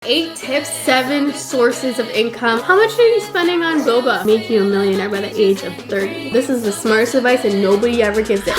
8 tips, 7 sources of income. How much are you spending on boba? Make you a millionaire by the age of 30. This is the smartest advice and nobody ever gives it.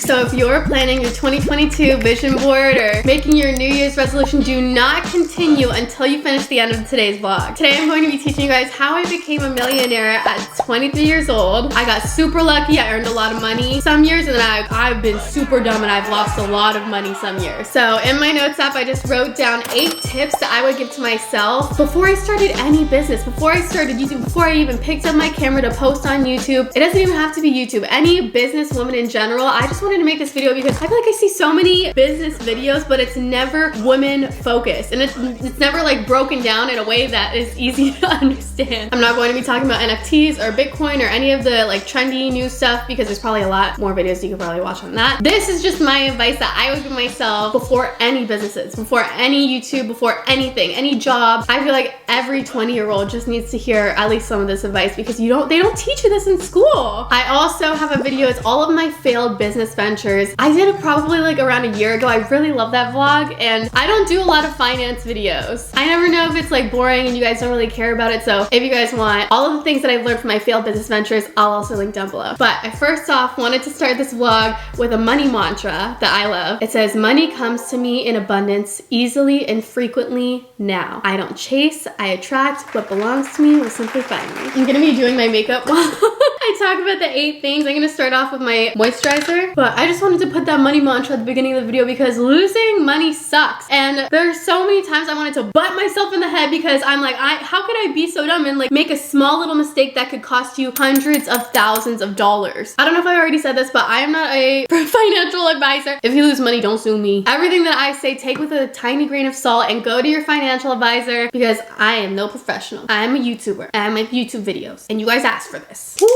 So if you're planning your 2022 vision board or making your New Year's resolution, do not continue until you finish the end of today's vlog. Today I'm going to be teaching you guys how I became a millionaire at 23 years old. I got super lucky. I earned a lot of money some years, and then I've been super dumb and I've lost a lot of money some years. So in my notes app, I just wrote down 8 tips that I would give to myself before I started any business, before I started YouTube, before I even picked up my camera to post on YouTube. It doesn't even have to be YouTube. Any businesswoman in general. I just wanted to make this video because I feel like I see so many business videos, but it's never women focused, and it's never like broken down in a way that is easy to understand. I'm not going to be talking about NFTs or Bitcoin or any of the like trendy new stuff because there's probably a lot more videos you could probably watch on that. This is just my advice that I would give myself before any businesses, before any YouTube, before anything, any job. I feel like every 20-year-old just needs to hear at least some of this advice because they don't teach you this in school. I also have a video. It's all of my failed business ventures. I did it probably like around a year ago. I really love that vlog, and I don't do a lot of finance videos. I never know if it's like boring and you guys don't really care about it. So if you guys want all of the things that I've learned from my failed business ventures, I'll also link down below. But I first off wanted to start this vlog with a money mantra that I love. It says, money comes to me in abundance, easily and frequently now. I don't chase, I attract. What belongs to me will simply find me. I'm gonna be doing my makeup while I talk about the 8 things. I'm gonna start off with my moisturizer, but I just wanted to put that money mantra at the beginning of the video because losing money sucks. And there's so many times I wanted to butt myself in the head because I'm like, how could I be so dumb and like make a small little mistake that could cost you hundreds of thousands of dollars? I don't know if I already said this, but I am not a financial advisor. If you lose money, don't sue me. Everything that I say, take with a tiny grain of salt and go to your financial advisor because I am no professional. I am a YouTuber. I make YouTube videos and you guys asked for this. Woo!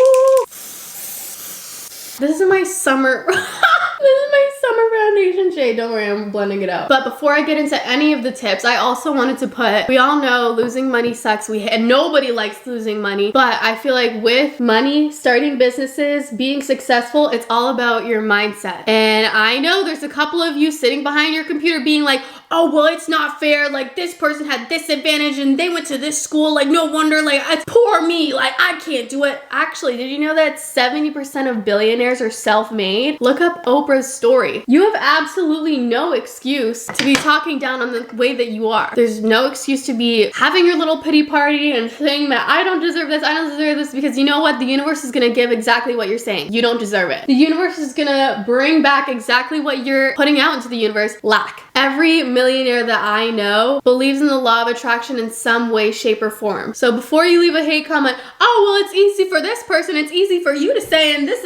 This is my summer. This is my summer foundation shade. Don't worry, I'm blending it out. But before I get into any of the tips, I also wanted to put, we all know losing money sucks. And nobody likes losing money. But I feel like with money, starting businesses, being successful, it's all about your mindset. And I know there's a couple of you sitting behind your computer being like, oh, well, it's not fair. Like, this person had this advantage and they went to this school. Like, no wonder, like, it's poor me. Like, I can't do it. Actually, did you know that 70% of billionaires are self-made? Look up Oprah's story. You have absolutely no excuse to be talking down on the way that you are. There's no excuse to be having your little pity party and saying that I don't deserve this, I don't deserve this, because you know what? The universe is gonna give exactly what you're saying. You don't deserve it. The universe is gonna bring back exactly what you're putting out into the universe. Lack. Every millionaire that I know believes in the law of attraction in some way, shape, or form. So before you leave a hate comment, oh, well, it's easy for this person, it's easy for you to say, and this,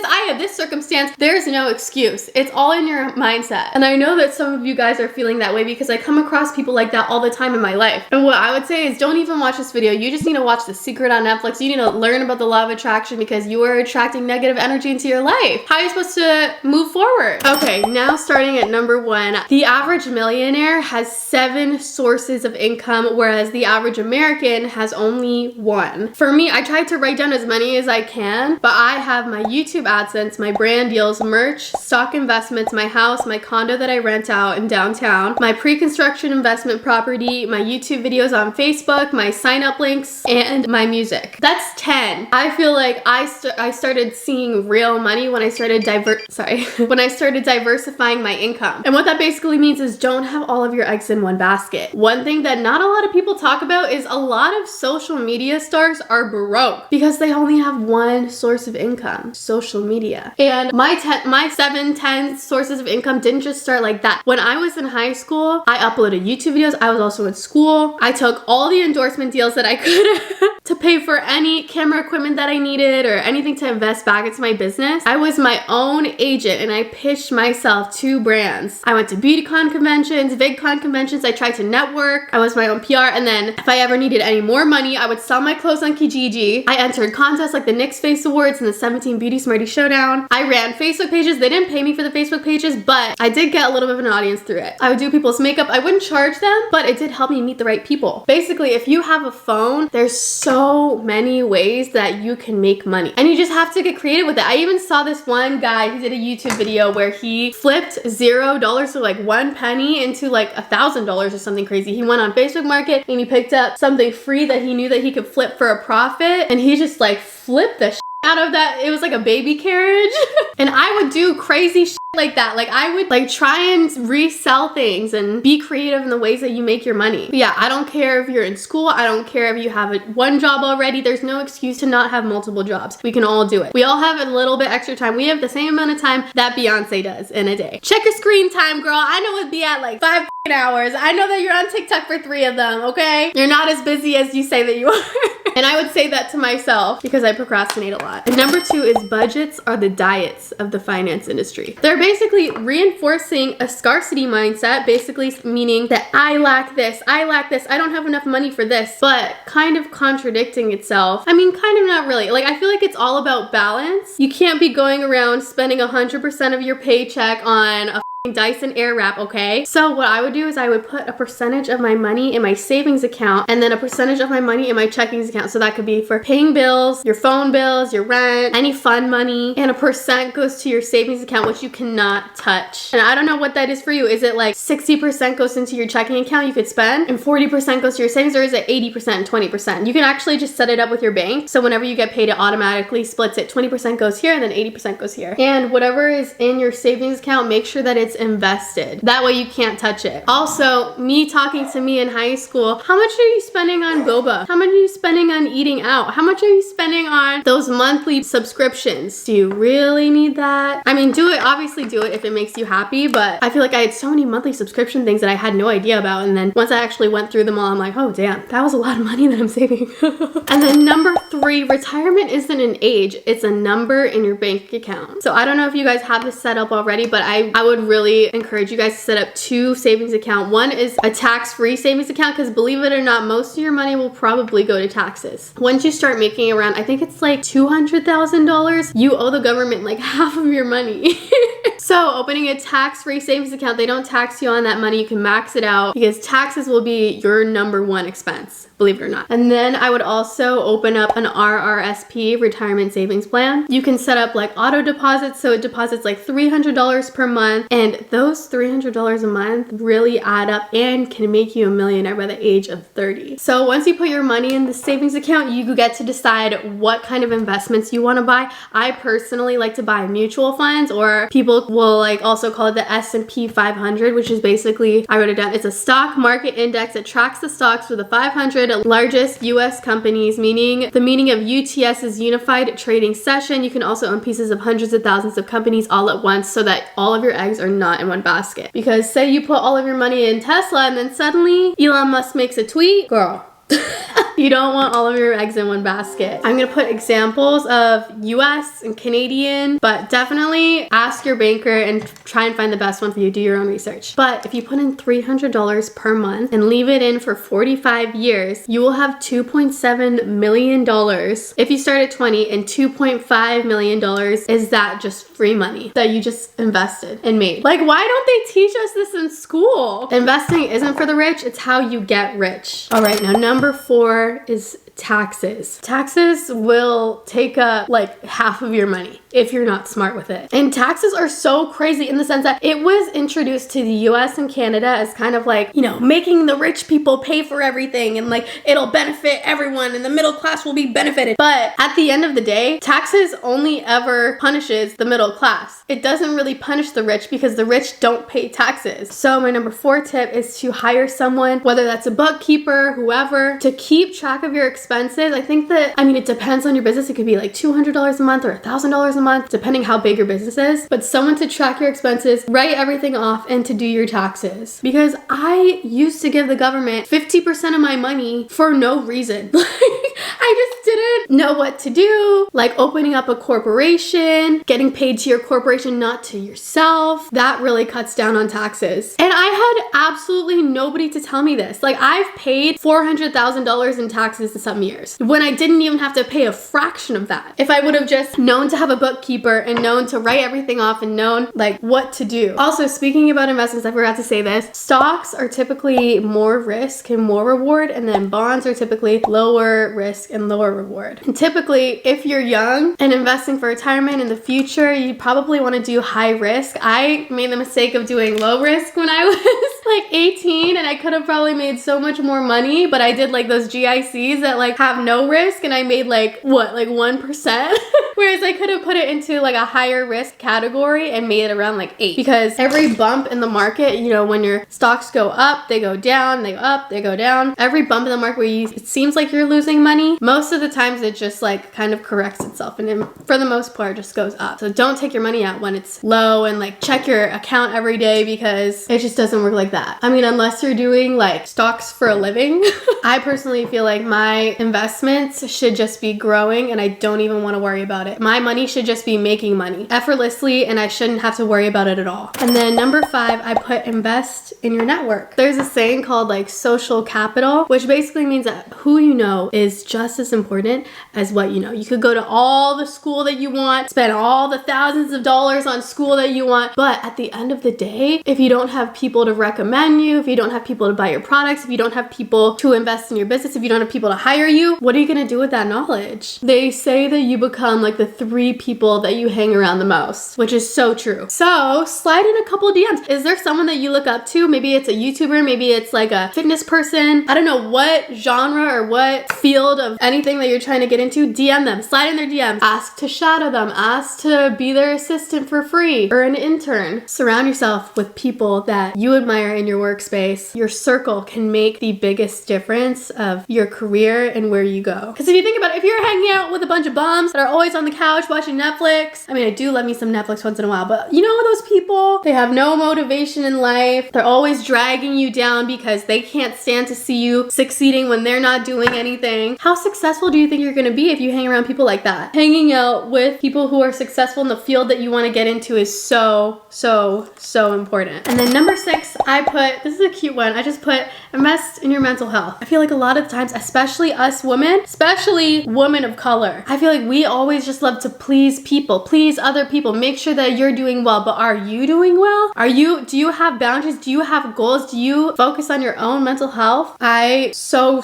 I have this circumstance, there's no excuse. It's all in your mindset. And I know that some of you guys are feeling that way because I come across people like that all the time in my life. And what I would say is don't even watch this video. You just need to watch The Secret on Netflix. You need to learn about the law of attraction because you are attracting negative energy into your life. How are you supposed to move forward? Okay, now starting at number 1, the average millionaire has 7 sources of income, whereas the average American has only 1. For me, I tried to write down as many as I can, but I have my YouTube AdSense, my brand deals, merch, stock investments, my house, my condo that I rent out in downtown, my pre-construction investment property, my YouTube videos on Facebook, my sign-up links, and my music. That's 10. I feel like I started seeing real money when I started diversifying my income. And what that basically means is don't have all of your eggs in one basket. One thing that not a lot of people talk about is a lot of social media stars are broke because they only have one source of income, social media. And my 7-10 sources of income didn't just start like that. When I was in high school, I uploaded YouTube videos. I was also in school. I took all the endorsement deals that I could to pay for any camera equipment that I needed or anything to invest back into my business. I was my own agent and I pitched myself to brands. I went to beauty BeautyCon conventions, VidCon conventions. I tried to network. I was my own PR. And then if I ever needed any more money, I would sell my clothes on Kijiji. I entered contests like the NYX Face Awards and the 17 Beauty Smarty Showdown. I ran Facebook pages. They didn't pay me for the Facebook pages, but I did get a little bit of an audience through it. I would do people's makeup. I wouldn't charge them, but it did help me meet the right people. Basically, if you have a phone, there's so many ways that you can make money, and you just have to get creative with it. I even saw this one guy, he did a YouTube video where he flipped $0, so like 1 penny, into like $1,000 or something crazy. He went on Facebook Market and he picked up something free that he knew that he could flip for a profit, and he just like flipped the out of that. It was like a baby carriage. And I would do crazy shit like that. Like I would like try and resell things and be creative in the ways that you make your money. But yeah, I don't care if you're in school. I don't care if you have one job already. There's no excuse to not have multiple jobs. We can all do it. We all have a little bit extra time. We have the same amount of time that Beyonce does in a day. Check your screen time, girl. I know it'd be at like 5 hours. I know that you're on TikTok for 3 of them, okay? You're not as busy as you say that you are. And I would say that to myself because I procrastinate a lot. And number 2 is budgets are the diets of the finance industry. They're basically reinforcing a scarcity mindset, basically meaning that I lack this, I don't have enough money for this, but kind of contradicting itself. I mean, kind of not really. Like, I feel like it's all about balance. You can't be going around spending 100% of your paycheck on a Dyson Airwrap, okay? So what I would do is I would put a percentage of my money in my savings account and then a percentage of my money in my checkings account. So that could be for paying bills, your phone bills, your rent, any fun money, and a percent goes to your savings account, which you cannot touch. And I don't know what that is for you. Is it like 60% goes into your checking account you could spend and 40% goes to your savings, or is it 80% and 20%? You can actually just set it up with your bank. So whenever you get paid, it automatically splits it. 20% goes here and then 80% goes here. And whatever is in your savings account, make sure that it's invested. That way you can't touch it. Also, me talking to me in high school, how much are you spending on boba? How much are you spending on eating out? How much are you spending on those monthly subscriptions? Do you really need that? I mean, do it, obviously do it if it makes you happy, but I feel like I had so many monthly subscription things that I had no idea about, and then once I actually went through them all, I'm like, oh damn, that was a lot of money that I'm saving. And then number 3, retirement isn't an age, it's a number in your bank account. So I don't know if you guys have this set up already, but I would really encourage you guys to set up 2 savings accounts. One is a tax-free savings account, because believe it or not, most of your money will probably go to taxes. Once you start making around, I think it's like $200,000, you owe the government like half of your money. So opening a tax-free savings account, they don't tax you on that money. You can max it out because taxes will be your number 1 expense, believe it or not. And then I would also open up an RRSP, retirement savings plan. You can set up like auto deposits, so it deposits like $300 per month, and those $300 a month really add up and can make you a millionaire by the age of 30. So once you put your money in the savings account, you get to decide what kind of investments you want to buy. I personally like to buy mutual funds, or people will like also call it the S&P 500, which is basically, I wrote it down, it's a stock market index that tracks the stocks for the 500 largest US companies, meaning the meaning of UTS is unified trading session. You can also own pieces of hundreds of thousands of companies all at once, so that all of your eggs are not in one basket. Because say you put all of your money in Tesla and then suddenly Elon Musk makes a tweet, girl. You don't want all of your eggs in one basket. I'm gonna put examples of US and Canadian, but definitely ask your banker and try and find the best one for you. Do your own research. But if you put in $300 per month and leave it in for 45 years, you will have $2.7 million if you start at 20, and $2.5 million is that just free money that you just invested and made. Like, why don't they teach us this in school? Investing isn't for the rich, it's how you get rich. All right, now number 4 is taxes. Taxes will take up like half of your money if you're not smart with it. And taxes are so crazy in the sense that it was introduced to the US and Canada as kind of like, you know, making the rich people pay for everything, and like it'll benefit everyone and the middle class will be benefited. But at the end of the day, taxes only ever punishes the middle class. It doesn't really punish the rich because the rich don't pay taxes. So my number 4 tip is to hire someone, whether that's a bookkeeper, whoever, to keep track of your expenses. I think that, I mean, it depends on your business. It could be like $200 a month or $1,000 a month, depending how big your business is. But someone to track your expenses, write everything off, and to do your taxes. Because I used to give the government 50% of my money for no reason. I just didn't know what to do. Like opening up a corporation, getting paid to your corporation, not to yourself. That really cuts down on taxes. And I had absolutely nobody to tell me this. Like I've paid $400,000 in taxes in some years when I didn't even have to pay a fraction of that. If I would have just known to have a bookkeeper and known to write everything off and known like what to do. Also, speaking about investments, I forgot to say this. Stocks are typically more risk and more reward, and then bonds are typically lower risk and lower reward. And typically, if you're young and investing for retirement in the future, you probably want to do high risk. I made the mistake of doing low risk when I was like 18, and I could have probably made so much more money, but I did like those GICs that like have no risk, and I made like what, like 1%? Whereas I could have put it into like a higher risk category and made it around like 8, because every bump in the market, you know, when your stocks go up, they go down, they go up, they go down. Every bump in the market where it seems like you're losing money, most of the times it just like kind of corrects itself, and then for the most part just goes up. So don't take your money out when it's low, and like check your account every day, because it just doesn't work like that. I mean, unless you're doing like stocks for a living. I personally feel like my investments should just be growing, and I don't even want to worry about it. My money should just be making money effortlessly, and I shouldn't have to worry about it at all. And then number 5, I put invest in your network. There's a saying called like social capital, which basically means that who you know is just as important as what you know. You could go to all the school that you want, spend all the thousands of dollars on school that you want, but at the end of the day, if you don't have people to recommend you, if you don't have people to buy your products, if you don't have people to invest in your business, if you don't have people to hire you, what are you gonna do with that knowledge? They say that you become like the 3 people that you hang around the most, which is so true. So slide in a couple DMs. Is there someone that you look up to? Maybe it's a YouTuber, maybe it's like a fitness person. I don't know what genre or what field of anything that you're trying to get into. DM them, slide in their DMs, ask to shadow them, ask to be their assistant for free or an intern. Surround yourself with people that you admire in your workspace. Your circle can make the biggest difference of your career and where you go. Because if you think about it, if you're hanging out with a bunch of bums that are always on the couch watching Netflix, I mean, I do love me some Netflix once in a while, but you know those people, they have no motivation in life. They're always dragging you down because they can't stand to see you succeeding when they're not doing anything. How successful do you think you're gonna be if you hang around people like that? Hanging out with people who are successful in the field that you want to get into is so important. And then number 6, I put, this is a cute one, I just put invest in your mental health. I feel like a lot of times, especially us women, especially women of color, I feel like we always just love to please people, please other people, make sure that you're doing well, but are you doing well? Do you have boundaries? Do you have goals? Do you focus on your own mental health? I so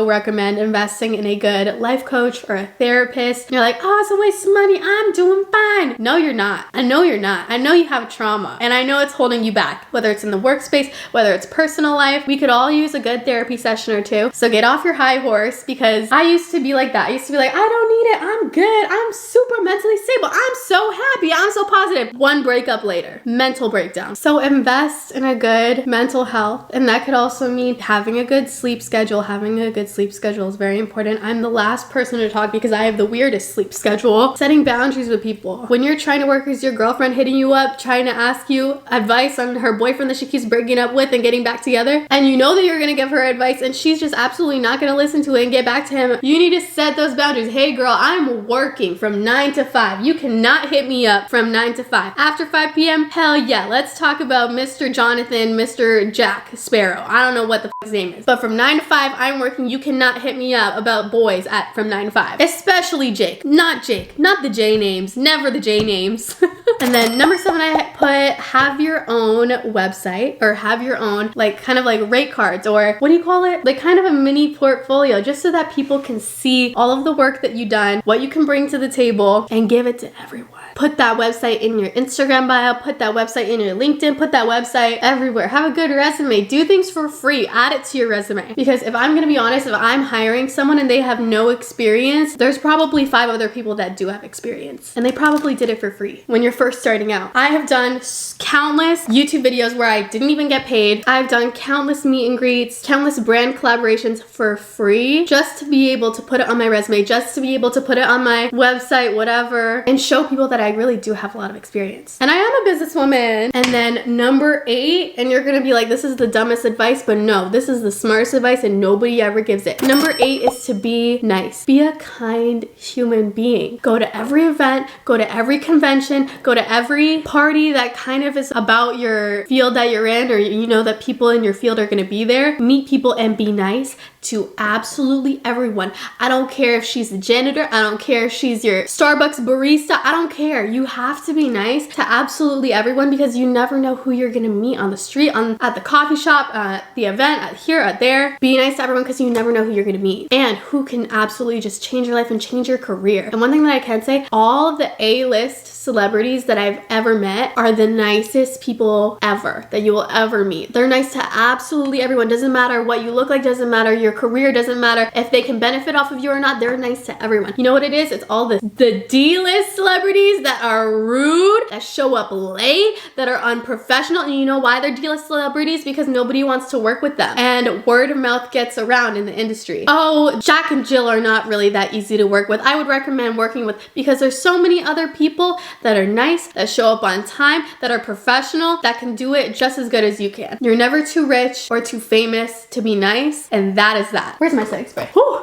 recommend investing in a good life coach or a therapist. You're like, oh, it's a waste of money, I'm doing fine. No, you're not. I know you're not. I know you have trauma, and I know it's holding you back, whether it's in the workspace, whether it's personal life. We could all use a good therapy session or 2. So get off your high horse, because I used to be like that. I used to be like, I don't need it, I'm good, I'm super mentally stable, I'm so happy, I'm so positive. One breakup later, mental breakdown. So invest in a good mental health, and that could also mean having a good sleep schedule. Having a good sleep schedule is very important. I'm the last person to talk because I have the weirdest sleep schedule. Setting boundaries with people. When you're trying to work, is your girlfriend hitting you up, trying to ask you advice on her boyfriend that she keeps breaking up with and getting back together, and you know that you're gonna give her advice and she's just absolutely not gonna listen to it and get back to him, you need to set those boundaries. Hey girl, I'm working from 9 to 5. You cannot hit me up from 9 to 5. After 5 p.m., hell yeah, let's talk about Mr. Jonathan, Mr. Jack Sparrow. I don't know what the fuck his name is. But from 9 to 5, I'm working. You cannot hit me up about boys from 9 to 5. Especially Jake. Not the J names. Never the J names. And then number 7, I put have your own website, or have your own like kind of like rate cards, or what do you call it? Like kind of a mini portfolio, just so that people can see all of the work that you've done, what you can bring to the table, and give it to everyone. Put that website in your Instagram bio, put that website in your LinkedIn, put that website everywhere. Have a good resume. Do things for free. Add it to your resume. Because if I'm gonna be honest, if I'm hiring someone and they have no experience, there's probably 5 other people that do have experience. And they probably did it for free when you're first starting out. I have done countless YouTube videos where I didn't even get paid. I've done countless meet and greets, countless brand collaborations for free, just to be able to put it on my resume, just to be able to put it on my website, whatever, and show people that I really do have a lot of experience. And I am a businesswoman. And then number 8, and you're gonna be like, this is the dumbest advice, but no, this is the smartest advice and nobody ever gives it. Number 8 is to be nice. Be a kind human being. Go to every event, go to every convention, go to every party that kind of is about your field that you're in, or you know that people in your field are gonna be there. Meet people and be nice to absolutely everyone. I don't care if she's the janitor, I don't care if she's your Starbucks barista, I don't care. You have to be nice to absolutely everyone because you never know who you're gonna meet on the street, at the coffee shop, at the event, at here, at there. Be nice to everyone because you never know who you're gonna meet and who can absolutely just change your life and change your career. And one thing that I can say, all of the A-list celebrities that I've ever met are the nicest people ever that you will ever meet. They're nice to absolutely everyone. Doesn't matter what you look like, doesn't matter your career, doesn't matter if they can benefit off of you or not, they're nice to everyone. You know what it is? It's all the D-list celebrities that are rude, that show up late, that are unprofessional. And you know why they're D-list celebrities? Because nobody wants to work with them. And word of mouth gets around in the industry. Oh, Jack and Jill are not really that easy to work with. I would recommend working with because there's so many other people that are nice, that show up on time, that are professional, that can do it just as good as you can. You're never too rich or too famous to be nice, and that is that. Where's my setting spray? Whew.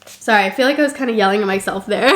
Sorry, I feel like I was kind of yelling at myself there.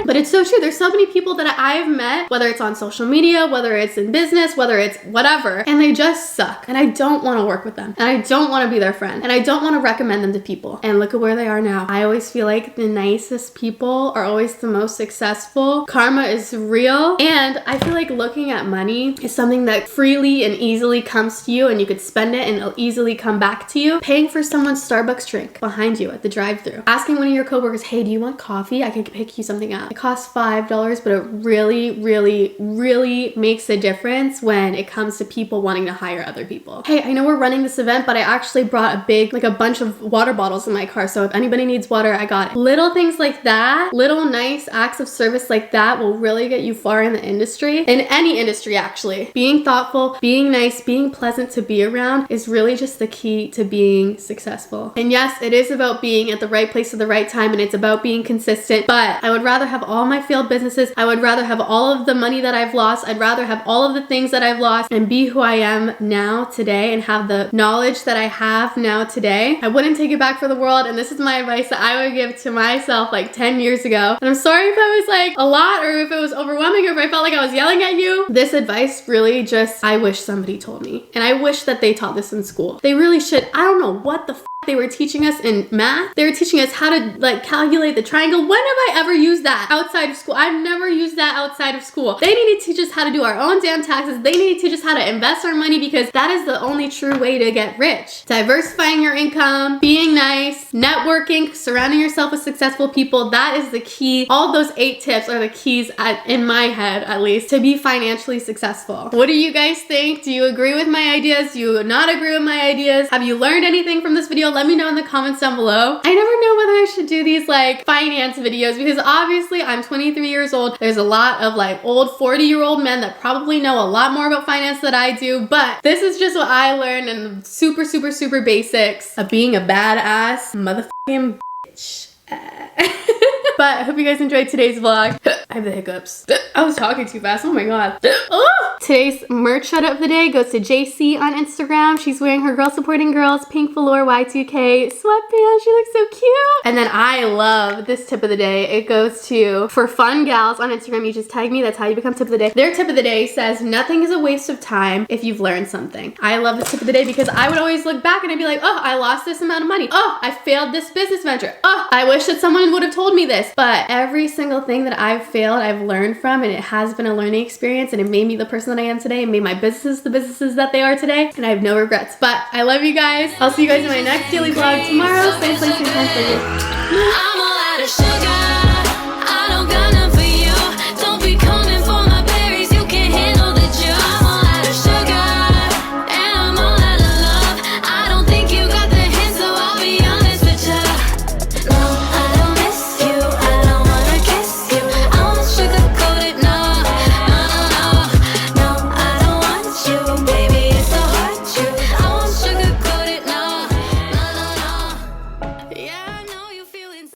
But it's so true. There's so many people that I've met, whether it's on social media, whether it's in business, whether it's whatever, and they just suck. And I don't want to work with them. And I don't want to be their friend. And I don't want to recommend them to people. And look at where they are now. I always feel like the nicest people are always the most successful. Karma is real. And I feel like looking at money is something that freely and easily comes to you and you could spend it and it'll easily come back to you. Paying for someone's Starbucks drink behind you at the drive-thru. Asking one of your coworkers, hey, do you want coffee? I can pick you something up. It costs $5, but it really makes a difference when it comes to people wanting to hire other people. Hey, I know we're running this event, but I actually brought a bunch of water bottles in my car, so if anybody needs water, I got it. Little things like that, little nice acts of service like that will really get you far in the industry, in any industry actually. Being thoughtful, being nice, being pleasant to be around is really just the key to being successful. And yes, it is about being at the right place at the right time, and it's about being consistent, but I would rather have all my failed businesses. I would rather have all of the money that I've lost. I'd rather have all of the things that I've lost and be who I am now today and have the knowledge that I have now today. I wouldn't take it back for the world, and this is my advice that I would give to myself like 10 years ago. And I'm sorry if I was like a lot or if it was overwhelming or if I felt like I was yelling at you. This advice really just, I wish somebody told me. And I wish that they taught this in school. They really should. I don't know what the they were teaching us in math. They were teaching us how to like calculate the triangle. When have I ever used that outside of school? I've never used that outside of school. They need to teach us how to do our own damn taxes. They need to teach us how to invest our money because that is the only true way to get rich. Diversifying your income, being nice, networking, surrounding yourself with successful people. That is the key. All those 8 tips are the keys in my head, at least, to be financially successful. What do you guys think? Do you agree with my ideas? Do you not agree with my ideas? Have you learned anything from this video? Let me know in the comments down below. I never know whether I should do these like finance videos because obviously I'm 23 years old. There's a lot of like old 40-year-old men that probably know a lot more about finance than I do, but this is just what I learned and super basics of being a badass motherfucking bitch. But I hope you guys enjoyed today's vlog. I have the hiccups. I was talking too fast. Oh my god. Oh! Today's merch shout out of the day goes to JC on Instagram. She's wearing her Girl Supporting Girls Pink Velour Y2K sweatband. She looks so cute. And then I love this tip of the day. It goes to For Fun Gals on Instagram. You just tag me. That's how you become tip of the day. Their tip of the day says, nothing is a waste of time if you've learned something. I love this tip of the day because I would always look back and I'd be like, oh, I lost this amount of money. Oh, I failed this business venture. Oh, I wish that someone would have told me this. But every single thing that I've failed, I've learned from, and it has been a learning experience, and it made me the person that I am today, and made my businesses the businesses that they are today, and I have no regrets. But I love you guys. I'll see you guys in my next daily vlog tomorrow. Same place, same time for you. I'm all out of sugar.